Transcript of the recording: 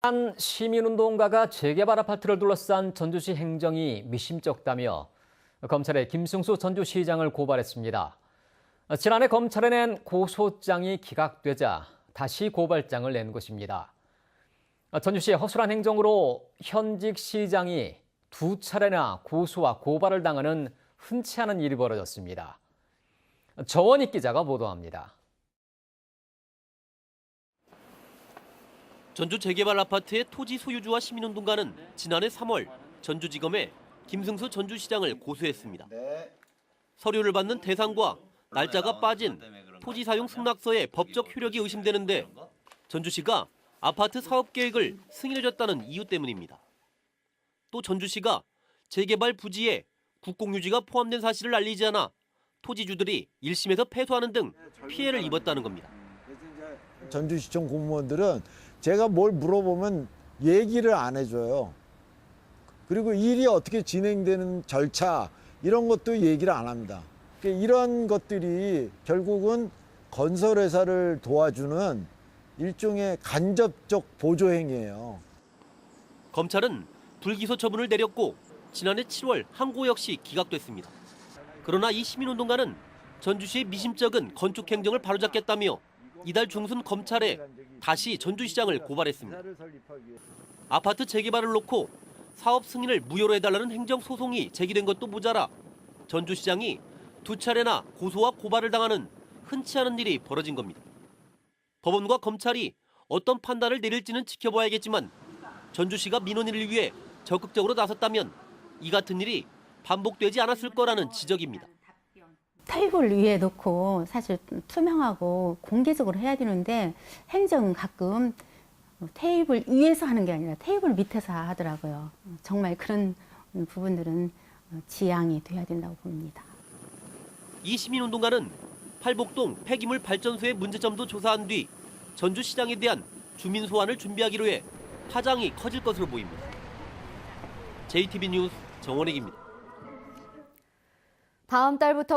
한 시민운동가가 재개발 아파트를 둘러싼 전주시 행정이 미심쩍다며 검찰에 김승수 전주시장을 고발했습니다. 지난해 검찰에 낸 고소장이 기각되자 다시 고발장을 낸 것입니다. 전주시의 허술한 행정으로 현직 시장이 두 차례나 고소와 고발을 당하는 흔치 않은 일이 벌어졌습니다. 정원익 기자가 보도합니다. 전주 재개발 아파트의 토지 소유주와 시민운동가는 지난해 3월 전주지검에 김승수 전주시장을 고소했습니다. 서류를 받는 대상과 날짜가 빠진 토지 사용 승낙서의 법적 효력이 의심되는데 전주시가 아파트 사업 계획을 승인해줬다는 이유 때문입니다. 또 전주시가 재개발 부지에 국공유지가 포함된 사실을 알리지 않아 토지주들이 1심에서 패소하는 등 피해를 입었다는 겁니다. 전주시청 공무원들은 제가 뭘 물어보면 얘기를 안 해줘요. 그리고 일이 어떻게 진행되는 절차 이런 것도 얘기를 안 합니다. 이런 것들이 결국은 건설회사를 도와주는 일종의 간접적 보조행위예요. 검찰은 불기소 처분을 내렸고 지난해 7월 항고 역시 기각됐습니다. 그러나 이 시민운동가는 전주시의 미심쩍은 건축행정을 바로잡겠다며 이달 중순 검찰에 다시 전주시장을 고발했습니다. 아파트 재개발을 놓고 사업 승인을 무효로 해달라는 행정소송이 제기된 것도 모자라 전주시장이 두 차례나 고소와 고발을 당하는 흔치 않은 일이 벌어진 겁니다. 법원과 검찰이 어떤 판단을 내릴지는 지켜봐야겠지만 전주시가 민원인을 위해 적극적으로 나섰다면 이 같은 일이 반복되지 않았을 거라는 지적입니다. 테이블 위에 놓고 사실 투명하고 공개적으로 해야 되는데 행정은 가끔 테이블 위에서 하는 게 아니라 테이블 밑에서 하더라고요. 정말 그런 부분들은 지양이 돼야 된다고 봅니다. 이 시민운동가는 팔복동 폐기물 발전소의 문제점도 조사한 뒤 전주시장에 대한 주민 소환을 준비하기로 해 파장이 커질 것으로 보입니다. JTB 뉴스 정원익입니다. 다음 달부터